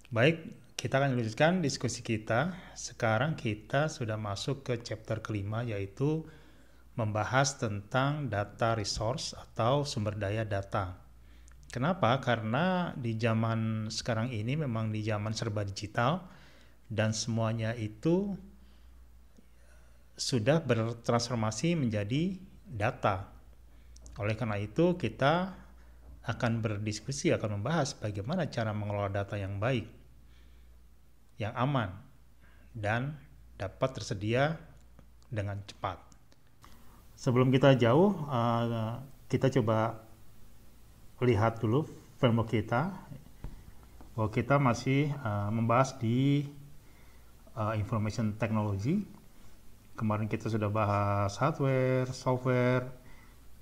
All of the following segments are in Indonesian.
Baik, kita akan lanjutkan diskusi kita. Sekarang kita sudah masuk ke chapter kelima, yaitu membahas tentang data resource atau sumber daya data. Kenapa? Karena di zaman sekarang ini memang di zaman serba digital dan semuanya itu sudah bertransformasi menjadi data. Oleh karena itu, kita akan berdiskusi, akan membahas bagaimana cara mengelola data yang baik, yang aman, dan dapat tersedia dengan cepat. Sebelum kita jauh, kita coba lihat dulu framework kita, bahwa kita masih membahas di information technology. Kemarin kita sudah bahas hardware, software,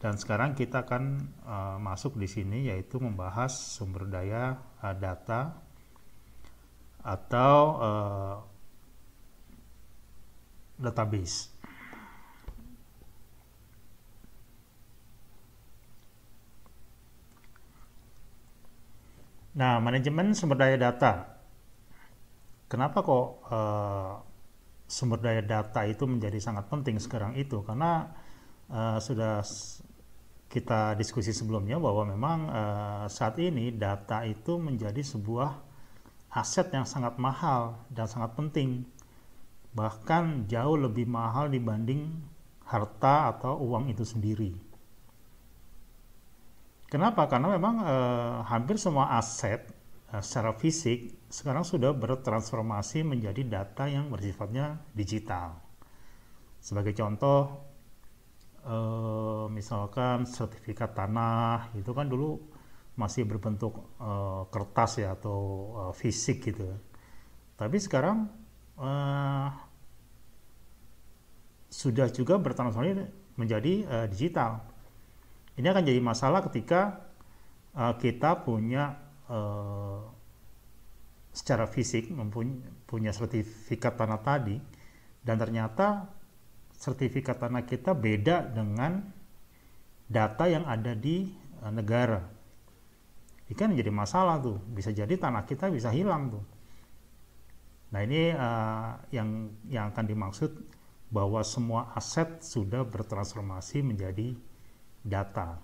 dan sekarang kita akan masuk di sini, yaitu membahas sumber daya data atau database. Nah, manajemen sumber daya data. Kenapa kok sumber daya data itu menjadi sangat penting sekarang itu? Karena sudah kita diskusi sebelumnya bahwa memang saat ini data itu menjadi sebuah aset yang sangat mahal dan sangat penting. Bahkan jauh lebih mahal dibanding harta atau uang itu sendiri. Kenapa? Karena memang hampir semua aset secara fisik sekarang sudah bertransformasi menjadi data yang bersifatnya digital. Sebagai contoh, misalkan sertifikat tanah itu kan dulu masih berbentuk kertas ya atau fisik gitu. Tapi sekarang sudah juga bertransformasi menjadi digital. Ini akan jadi masalah ketika kita punya secara fisik punya sertifikat tanah tadi, dan ternyata sertifikat tanah kita beda dengan data yang ada di negara. Ini kan jadi masalah tuh, bisa jadi tanah kita bisa hilang tuh. Nah ini yang akan dimaksud bahwa semua aset sudah bertransformasi menjadi data.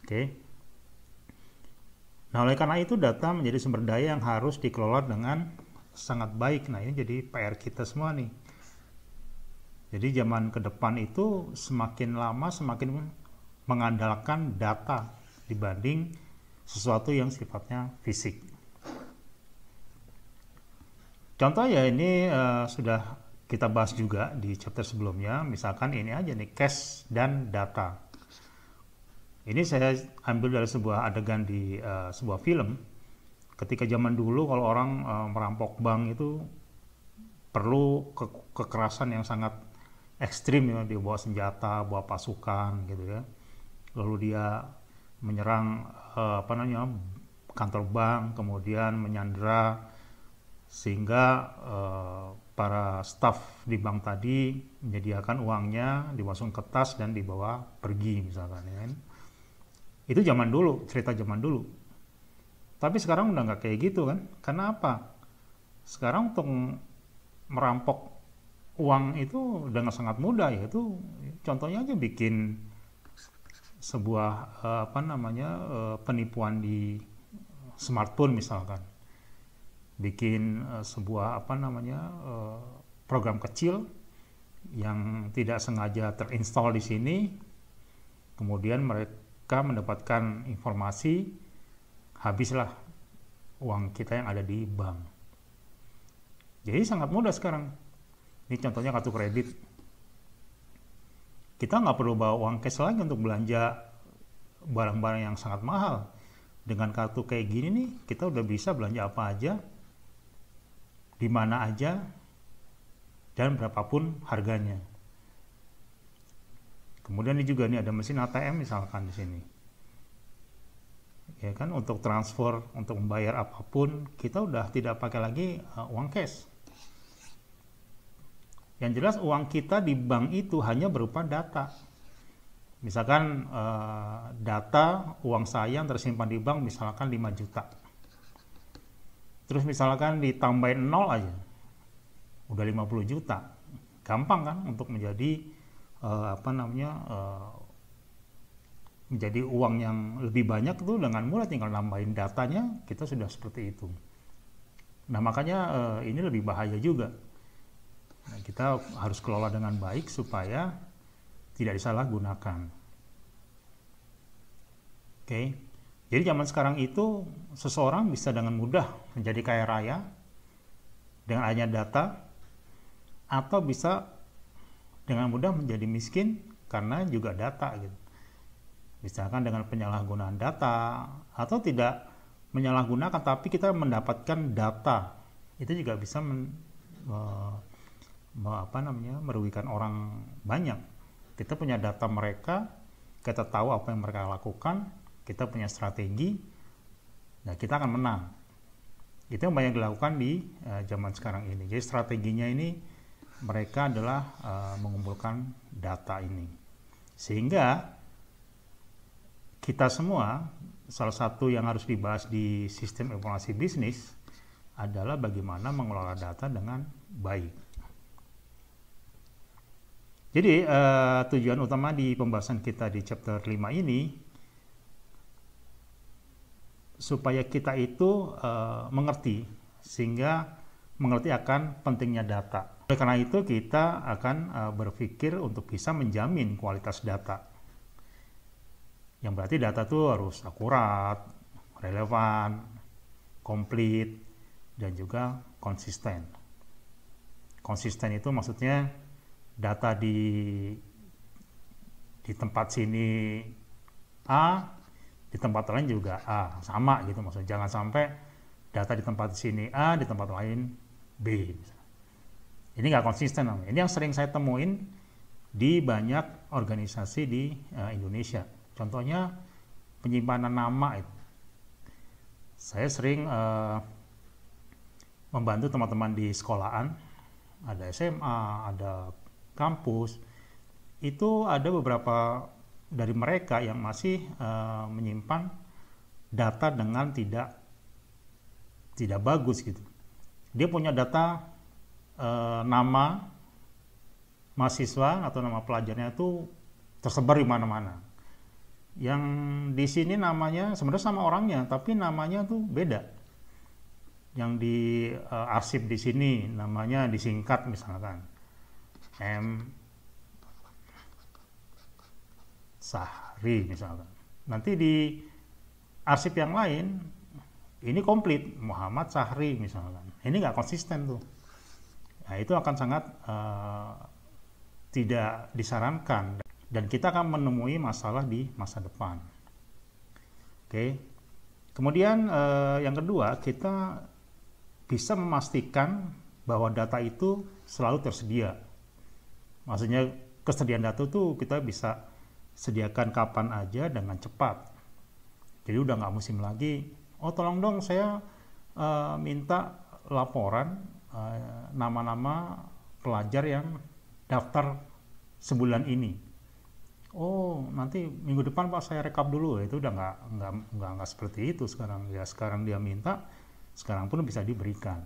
Oke. Nah, oleh karena itu data menjadi sumber daya yang harus dikelola dengan sangat baik. Nah, ini jadi PR kita semua nih. Jadi zaman ke depan itu semakin lama semakin mengandalkan data dibanding sesuatu yang sifatnya fisik. Contoh ya ini sudah kita bahas juga di chapter sebelumnya. Misalkan ini aja nih, cash dan data. Ini saya ambil dari sebuah adegan di sebuah film. Ketika zaman dulu kalau orang merampok bank itu perlu kekerasan yang sangat ekstrim ya, dia bawa senjata, bawa pasukan gitu ya. Lalu dia menyerang kantor bank, kemudian menyandera sehingga para staf di bank tadi menyediakan uangnya, dimasukkan ke tas dan dibawa pergi misalkan ya. Itu zaman dulu, cerita zaman dulu. Tapi sekarang udah nggak kayak gitu kan? Karena apa? Sekarang untuk merampok uang itu dengan sangat mudah, yaitu contohnya aja bikin sebuah penipuan di smartphone misalkan, bikin sebuah program kecil yang tidak sengaja terinstall di sini, kemudian mereka mendapatkan informasi, habislah uang kita yang ada di bank. Jadi sangat mudah sekarang. Ini contohnya kartu kredit. Kita nggak perlu bawa uang cash lagi untuk belanja barang-barang yang sangat mahal. Dengan kartu kayak gini nih, kita udah bisa belanja apa aja, di mana aja, dan berapapun harganya. Kemudian ini juga nih ada mesin ATM misalkan di sini. Ya kan, untuk transfer, untuk membayar apapun, kita udah tidak pakai lagi uang cash. Yang jelas uang kita di bank itu hanya berupa data. Misalkan data uang saya yang tersimpan di bank misalkan 5 juta. Terus misalkan ditambahin 0 aja, udah 50 juta. Gampang kan untuk menjadi menjadi uang yang lebih banyak itu dengan mudah, tinggal nambahin datanya, kita sudah seperti itu. Nah makanya ini lebih bahaya juga. Nah, kita harus kelola dengan baik supaya tidak disalahgunakan. Oke. Jadi zaman sekarang itu seseorang bisa dengan mudah menjadi kaya raya dengan adanya data, atau bisa dengan mudah menjadi miskin karena juga data gitu. Misalkan dengan penyalahgunaan data, atau tidak menyalahgunakan tapi kita mendapatkan data, itu juga bisa merugikan orang banyak. Kita punya data mereka, kita tahu apa yang mereka lakukan, kita punya strategi, nah kita akan menang. Itu yang banyak dilakukan di zaman sekarang ini. Jadi strateginya ini mereka adalah mengumpulkan data ini, sehingga kita semua, salah satu yang harus dibahas di sistem informasi bisnis adalah bagaimana mengelola data dengan baik. Jadi tujuan utama di pembahasan kita di chapter 5 ini supaya kita itu mengerti, sehingga mengerti akan pentingnya data. Oleh karena itu kita akan berpikir untuk bisa menjamin kualitas data. Yang berarti data itu harus akurat, relevan, komplit, dan juga konsisten. Konsisten itu maksudnya data di tempat sini A, di tempat lain juga A, sama gitu maksudnya. Jangan sampai data di tempat sini A, di tempat lain B. Ini nggak konsisten namanya. Ini yang sering saya temuin di banyak organisasi di Indonesia. Contohnya penyimpanan nama itu. Saya sering membantu teman-teman di sekolahan, ada SMA, ada kampus. Itu ada beberapa dari mereka yang masih menyimpan data dengan tidak bagus gitu. Dia punya data nama mahasiswa atau nama pelajarnya itu tersebar di mana-mana. Yang di sini namanya sebenarnya sama orangnya, tapi namanya tuh beda. Yang di arsip di sini namanya disingkat misalkan M Sahri misalkan. Nanti di arsip yang lain ini komplit Muhammad Sahri misalkan. Ini nggak konsisten tuh. Nah itu akan sangat tidak disarankan. Dan kita akan menemui masalah di masa depan. Oke. Kemudian yang kedua, kita bisa memastikan bahwa data itu selalu tersedia. Maksudnya kesediaan data itu kita bisa sediakan kapan aja dengan cepat. Jadi udah nggak musim lagi, oh tolong dong saya minta laporan nama-nama pelajar yang daftar sebulan ini. Oh nanti minggu depan Pak saya rekap dulu. Itu udah nggak seperti itu sekarang. Ya sekarang dia minta, sekarang pun bisa diberikan.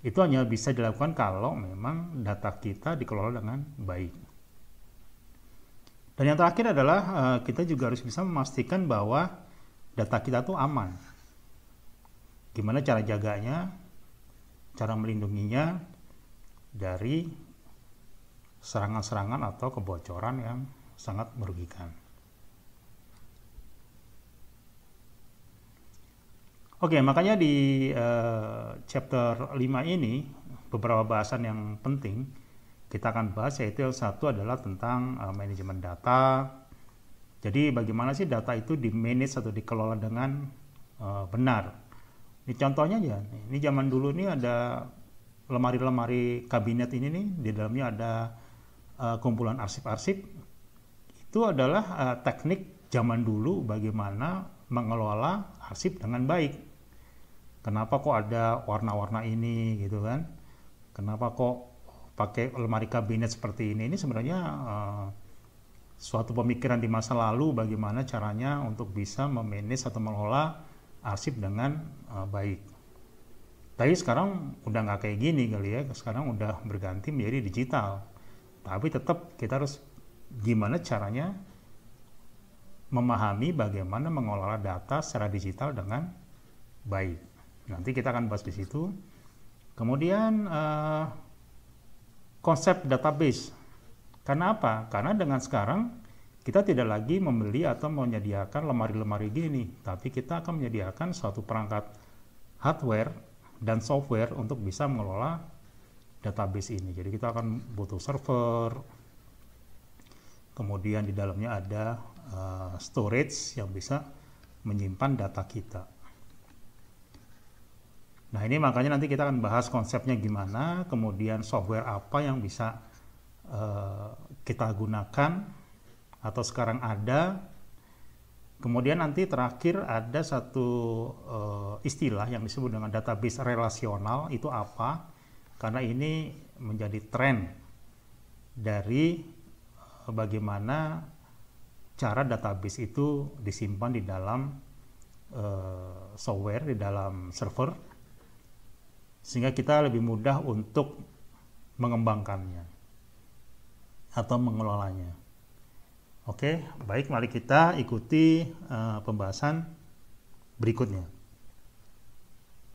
Itu hanya bisa dilakukan kalau memang data kita dikelola dengan baik. Dan yang terakhir adalah kita juga harus bisa memastikan bahwa data kita tuh aman. Gimana cara jaganya, cara melindunginya dari serangan-serangan atau kebocoran yang sangat merugikan. Oke, makanya di chapter 5 ini beberapa bahasan yang penting kita akan bahas, yaitu satu adalah tentang manajemen data. Jadi bagaimana sih data itu di-manage atau dikelola dengan benar. Ini contohnya aja, ini zaman dulu nih ada lemari-lemari kabinet ini nih, di dalamnya ada kumpulan arsip-arsip. Itu adalah teknik zaman dulu bagaimana mengelola arsip dengan baik. Kenapa kok ada warna-warna ini gitu kan? Kenapa kok pakai lemari kabinet seperti ini? Ini sebenarnya suatu pemikiran di masa lalu bagaimana caranya untuk bisa memanage atau mengelola arsip dengan baik. Tapi sekarang udah nggak kayak gini kali ya, sekarang udah berganti menjadi digital. Tapi tetap kita harus gimana caranya memahami bagaimana mengelola data secara digital dengan baik. Nanti kita akan bahas di situ. Kemudian konsep database. Karena apa? Karena dengan sekarang kita tidak lagi membeli atau menyediakan lemari-lemari gini, tapi kita akan menyediakan suatu perangkat hardware dan software untuk bisa mengelola database ini. Jadi kita akan butuh server, kemudian di dalamnya ada storage yang bisa menyimpan data kita. Nah ini makanya nanti kita akan bahas konsepnya gimana, kemudian software apa yang bisa kita gunakan atau sekarang ada. Kemudian nanti terakhir ada satu istilah yang disebut dengan database relasional. Itu apa? Karena ini menjadi tren dari bagaimana cara database itu disimpan di dalam software, di dalam server, sehingga kita lebih mudah untuk mengembangkannya atau mengelolanya. Oke, baik, mari kita ikuti pembahasan berikutnya.